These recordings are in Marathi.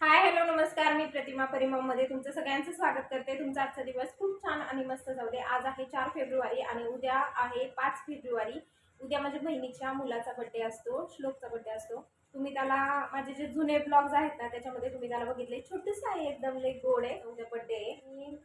हाय हॅलो नमस्कार. मी प्रतिमा परिमममध्ये तुमचं सगळ्यांचं स्वागत करते. तुमचा आजचा दिवस खूप छान आणि मस्त जाऊ दे. आज आहे 4 फेब्रुवारी आणि उद्या आहे 5 फेब्रुवारी. उद्या माझ्या बहिणीच्या मुलाचा बड्डे असतो, श्लोकचा बड्डे असतो. तुम्ही त्याला माझे जे जुने ब्लॉग्स आहेत ना त्याच्यामध्ये तुम्ही त्याला बघितले. छोटूसं आहे, एकदम लई गोड आहे. उद्या बड्डे आहे.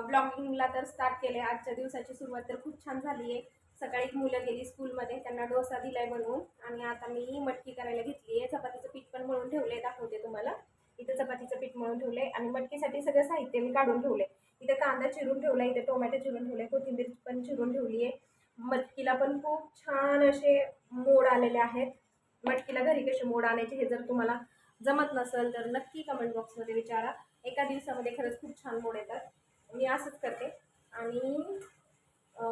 ब्लॉगिंगला तर स्टार्ट केले. आजच्या दिवसाची सुरुवात तर खूप छान झाली आहे. सकाळी मुलं गेली स्कूलमध्ये, त्यांना डोसा दिलाय बनवून आणि आता मी मटकी करायला घेतली आहे. चपातीचं पीठ पण मळून ठेवले, दाखवते तुम्हाला. इथं चपातीचं पीठ मळून ठेवले आणि मटकीसाठी सगळं साहित्य मी काढून ठेवले. इथे कांदा चिरून ठेवला, इथे टोमॅटो चिरून ठेवले, कोथिंबीर पण चिरून ठेवली आहे. मटकीला पण खूप छान असे मोड आलेले आहेत. मटकीला घरी कसे मोड आणायचे हे जर तुम्हाला जमत नसेल तर नक्की कमेंट बॉक्समध्ये विचारा. एका दिवसामध्ये खरंच खूप छान मोड येतात. मी असंच करते. आणि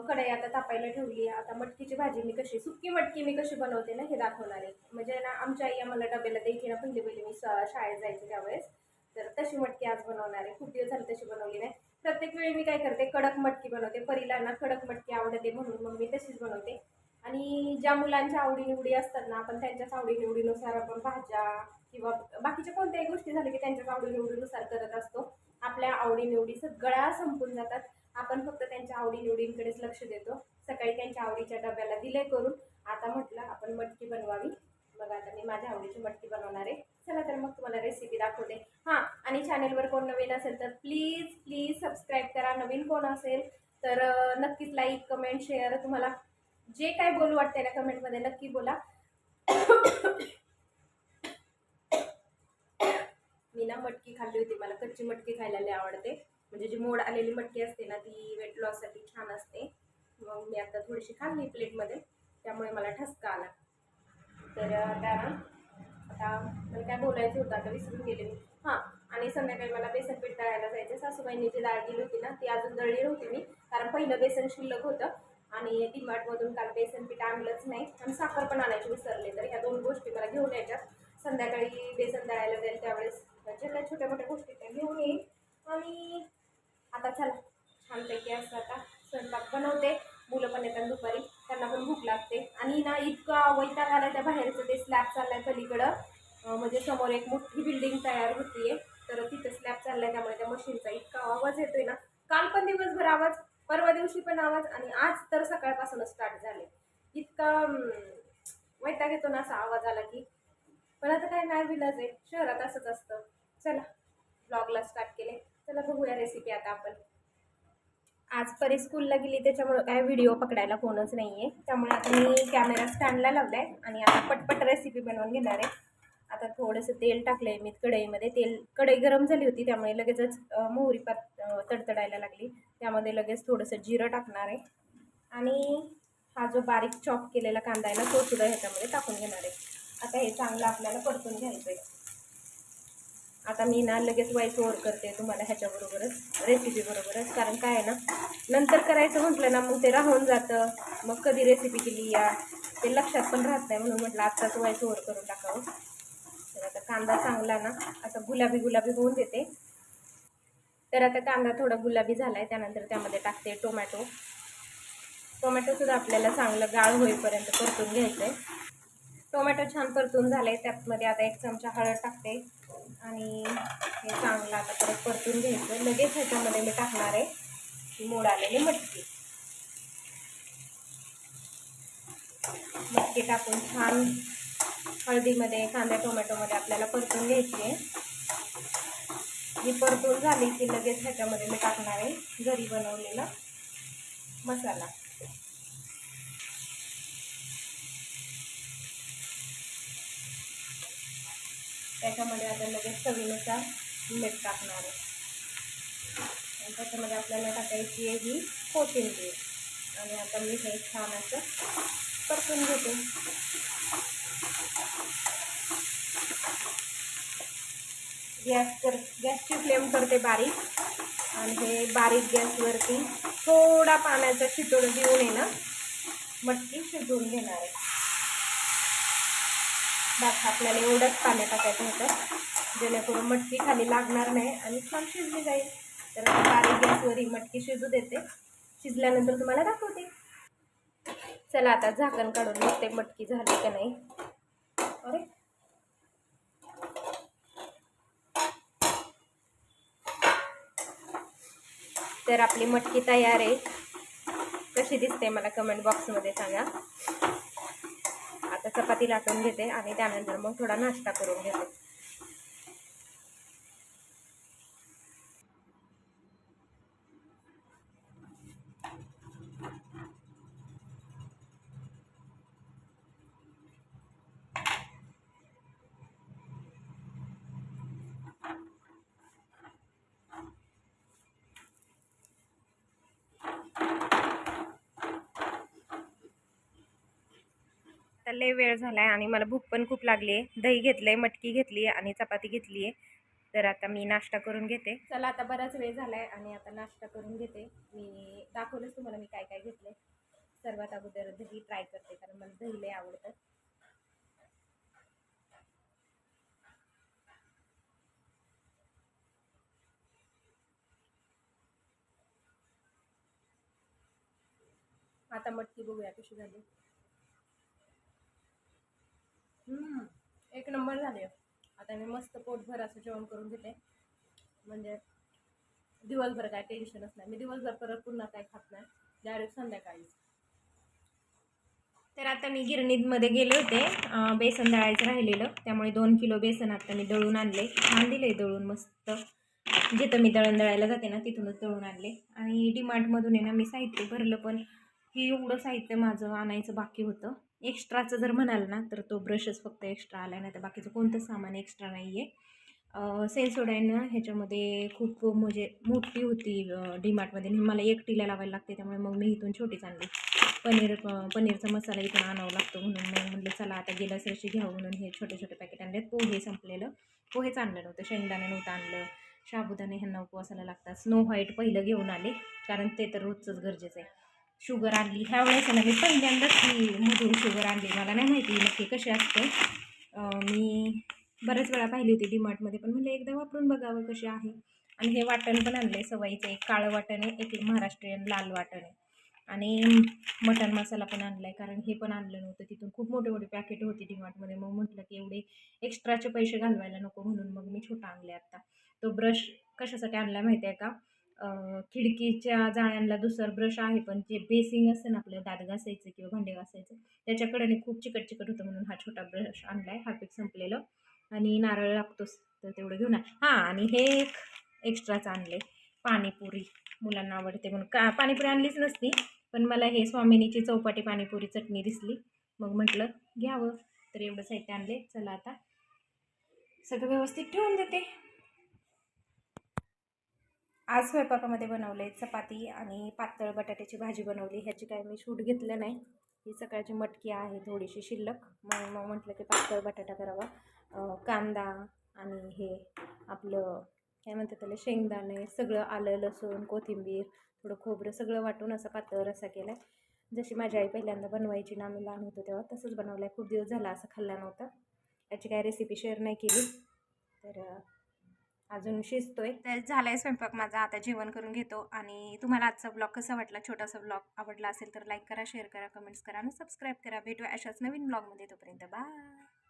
कढई आता तापायला ठेवली आहे. आता मटकीची भाजी मी कशी, सुक्की मटकी मी कशी बनवते ना हे दाखवणार आहे. म्हणजे ना आमच्या आई आम्हाला डब्याला द्यायची ना, पहिले मी शाळेत जायचे त्यावेळेस. तर तशी मटकी आज बनवणार आहे. खूप दिवस झाले तशी बनवली नाही. प्रत्येक वेळी मी काय करते, कडक मटकी बनवते. परीला ना कडक मटकी आवडते म्हणून मग मी तशीच बनवते. आणि ज्या मुलांच्या आवडीनिवडी असतात ना, आपण त्यांच्याच आवडीनिवडीनुसार आपण भाज्या किंवा बाकीच्या कोणत्याही गोष्टी झाल्या की त्यांच्याच आवडीनिवडीनुसार करत असतो. आपल्या आवडीनिवडी सगळ्या संपून जातात. आपण फक्त त्यांच्या आवडीनिवडींकडेच लक्ष देतो. सकाळी त्यांच्या आवडीच्या डब्याला दिले करून. आता म्हटलं आपण मटकी बनवावी. मग आता मी माझ्या आवडीची मटकी बनवणार आहे. चला तर मग तुम्हाला रेसिपी दाखवते. हां, आणि चॅनेलवर कोण नवीन असेल तर प्लीज प्लीज सबस्क्राईब करा. नवीन कोण असेल तर नक्कीच लाईक कमेंट शेअर, तुम्हाला जे काय बोलू वाटते ना कमेंटमध्ये नक्की बोला. मी ना मटकी खाल्ली होती, मला कच्ची मटकी खायला लई आवडते. म्हणजे जी मोड आलेली मटकी असते ना ती वेट लॉससाठी छान असते. मग मी आता थोडीशी खाल्ली प्लेटमध्ये, त्यामुळे मला ठसका आला. तर आता मला काय बोलायचं होतं, आता विसरून गेले मी. हां, आणि संध्याकाळी मला बेसन पीठ दळायला जायचं. सासूबाईंनी जी डाळ दिली होती ना ती अजून दळली नव्हती मी, कारण पहिलं बेसन शिल्लक होतं आणि डीमार्टमधून काल बेसन पीठ आणलंच नाही आणि साखर पण आणायची विसरले. तर ह्या 2 गोष्टी मला घेऊन यायच्यात. संध्याकाळी बेसन दळायला जाईल त्यावेळेस ज्या काही छोट्या मोठ्या गोष्टी त्या घेऊन येईल. आणि आता चला छानपैकी असं आता स्वयंपाक बनवते. मुलं पण येतात दुपारी, त्यांना पण भूक लागते. आणि ना इतका वैताग आला त्या बाहेरचं, ते स्लॅब चाललाय पलीकडं. म्हणजे समोर एक मोठी बिल्डिंग तयार होतीये, तर तिथं स्लॅब चाललाय. त्यामुळे त्या मशीनचा इतका आवाज येतोय ना. काल पण दिवसभर आवाज, परवा दिवशी पण आवाज आणि आज तर सकाळपासूनच स्टार्ट झाले. इतका वैताग येतो ना असा आवाज आला की. पण आता काय नाही विलाज आहे, शहरात असंच असतं. चला ब्लॉगला स्टार्ट केले. चला बघूया रेसिपी आता आपण. आज परी स्कूलला गेली त्याच्यामुळे काय व्हिडिओ पकडायला कोणच नाही आहे. त्यामुळे आता मी कॅमेरा स्टँडला लावला आहे आणि आता पटपट रेसिपी बनवून घेणार आहे. आता थोडंसं तेल टाकलं आहे मी कढईमध्ये. कढई गरम झाली होती त्यामुळे लगेचच मोहरी तडतडायला लागली. त्यामध्ये लगेच थोडंसं जिरं टाकणार आहे आणि हा जो बारीक चॉप केलेला कांदा आहे ना तो सुद्धा ह्याच्यामध्ये टाकून घेणार आहे. आता हे चांगलं आपल्याला परतून घ्यायचं आहे. आता मी ना लगेच व्हॉइस ओव्हर करते तुम्हाला ह्याच्याबरोबरच, रेसिपी बरोबरच. कारण काय आहे ना, नंतर करायचं म्हटलं ना मग ते राहून जातं. मग कधी रेसिपी केली या ते लक्षात पण राहत नाही, म्हणून म्हटलं आत्ताच व्हॉइस ओव्हर करून टाकावं. तर आता कांदा चांगला ना आता गुलाबी गुलाबी होऊन देते. तर आता कांदा थोडा गुलाबी झाला आहे, त्यानंतर त्यामध्ये टाकते टोमॅटो. टोमॅटोसुद्धा आपल्याला चांगलं गाळ होईपर्यंत परतून घ्यायचं आहे. टोमॅटो छान परतून झाले, त्यामध्ये आता 1 चमचा हळद टाकते आणि हे चांगलं आता परत परतून घ्यायचं. लगेच ह्याच्यामध्ये मी टाकणार आहे मोड आलेली मटकी. मटकी टाकून छान हळदीमध्ये कांदा टोमॅटोमध्ये आपल्याला परतून घ्यायची आहे. ही परतून झाली की लगेच ह्याच्यामध्ये मी टाकणार आहे घरी बनवलेला मसाला. त्याच्यामध्ये आता लगेच चवीनुसार मीठ टाकणार आहे आणि त्याच्यामध्ये आपल्याला टाकायची आहे ही कोथिंबीर. आणि आता मी हे छान असं परतून घेते. गॅसची फ्लेम करते बारीक आणि हे बारीक गॅसवरती थोडा पाण्याचा शितोडा देऊन आहे ना मटकी शिजवून घेणार आहे. बस आपल्याला एवढंच पाणी टाकायचं होतं, जेणेकरून मटकी खाली लागणार नाही आणि छान शिजली जाईल. तर बारीक गॅसवर ही मटकी शिजू देते. शिजल्यानंतर तुम्हाला दाखवते. चला आता झाकण काढून बघते मटकी झाली का नाही. अरे तर आपली मटकी तयार आहे. कशी दिसते मला कमेंट बॉक्समध्ये सांगा. आता चपाती लाटून घेते आणि त्यानंतर मग थोडा नाश्ता करून घेते. तर लय वेळ झालाय आणि मला भूक पण खूप लागली आहे. दही घेतलंय, मटकी घेतली आणि चपाती घेतली आहे. तर आता मी नाश्ता करून घेते. चला, आता बराच वेळ झालाय आणि आता नाश्ता करून घेते. मी दाखवलंच तुम्हाला मी काय काय घेतलंय. सर्वात अगोदर दही ट्राय करते, कारण मला दही लय आवडतं. आता मटकी बघूया कशी झाली. एक नंबर झाली. आता मी मस्त पोटभर असं जेवण करून घेते, म्हणजे दिवसभर काय टेन्शनच नाही. मी दिवसभर परत पुन्हा काय खात नाही, डायरेक्ट संध्याकाळीच. तर आता मी गिरणीमध्ये गेले होते, बेसन दळायचं राहिलेलं, त्यामुळे 2 किलो बेसन आता मी दळून आणले. छान दिले दळून, मस्त. जिथं मी दळण दळायला जाते ना तिथूनच दळून आणले. आणि डीमार्टमधून आहे ना मी साहित्य भरलं, पण हे एवढं साहित्य माझं आणायचं बाकी होतं. एक्स्ट्राचं जर म्हणाल ना तर तो ब्रशच फक्त एक्स्ट्रा आला, नाही तर बाकीचं कोणतं सामान एक्स्ट्रा नाही आहे. सेन्सोडाईन ह्याच्यामध्ये खूप म्हणजे मोठी होती डीमार्टमध्ये, मला एकटीला लावायला लागते, त्यामुळे मग मी इथून छोटीच आणली. पनीरचा मसाला इथून आणावा लागतो, म्हणून मग म्हटलं चला आता गेल्याच वर्षी घ्यावं, म्हणून हे छोटे छोटे पॅकेट आणले. पोहे संपलेलं, पोहेच आणलं नव्हतं, शेंगदाणे नव्हतं आणलं, साबुदाणे ह्यांना उपवासाला लागतात. स्नो व्हाईट पहिलं घेऊन आले, कारण ते तर रोजचंच गरजेचं आहे. शुगर आणली ह्या वेळेस ना, मी पहिल्यांदाच ती मधून शुगर आणली. मला नाही माहिती नक्की कशी असते. मी बऱ्याच वेळा पाहिली होती डीमार्टमध्ये, पण म्हणलं एकदा वापरून बघावं कशी आहे. आणि हे वाटण पण आणले सवयीचं, एक काळं वाटण आहे, एक महाराष्ट्रीयन लाल वाटण आहे, आणि मटण मसाला पण आणला आहे, कारण हे पण आणलं नव्हतं तिथून. खूप मोठे मोठे पॅकेट होती डीमार्टमध्ये, मग म्हटलं की एवढे एक्स्ट्राचे पैसे घालवायला नको, म्हणून मग मी छोटा आणले. आता तो ब्रश कशासाठी आणला माहिती आहे का? खिडकीच्या जाळ्यांना दुसरं ब्रश आहे, पण जे बेसिंग असतं ना आपलं दात घासायचं किंवा भांडे घासायचं, त्याच्याकडे खूप चिकट चिकट होतं, म्हणून हा छोटा ब्रश आणला आहे. हार्पिक संपलेलं आणि नारळ लागतोच, तर तेवढं घेऊन हां. आणि हे एक एक्स्ट्राचं आणले, पाणीपुरी. मुलांना आवडते म्हणून पाणीपुरी आणलीच नसती, पण मला हे स्वामिनीची चौपाटी पाणीपुरी चटणी दिसली, मग म्हटलं घ्यावं, तर एवढं साहित्य आणले. चला आता सगळं व्यवस्थित ठेवून देते. आज स्वयंपाकामध्ये बनवले चपाती आणि पातळ बटाट्याची भाजी बनवली. ह्याची काय मी शूट घेतलं नाही, ही सकाळची मटकी आहे थोडीशी शिल्लक, मग म्हटलं की पातळ बटाटा करावा. कांदा आणि हे आपलं काय म्हणतात त्याला, शेंगदाणे, सगळं, आलं लसूण कोथिंबीर थोडं खोबरं सगळं वाटून असा पातळ रस्सा केला आहे. जशी माझी आई पहिल्यांदा बनवायची ना, आम्ही लहान होतो तेव्हा, तसंच बनवलं आहे. खूप दिवस झाला असं खाल्ला नव्हता. याची काय रेसिपी शेअर नाही केली, तर अजून शिजतोय. तर झालाय स्वयंपाक माझा, आता जेवण करून घेतो. आणि तुम्हाला आजचा ब्लॉग कसा वाटला, छोटासा ब्लॉग आवडला असेल तर लाईक करा, शेअर करा, कमेंट्स करा आणि सबस्क्राईब करा. भेटूया अशाच नवीन ब्लॉगमध्ये. तोपर्यंत बाय.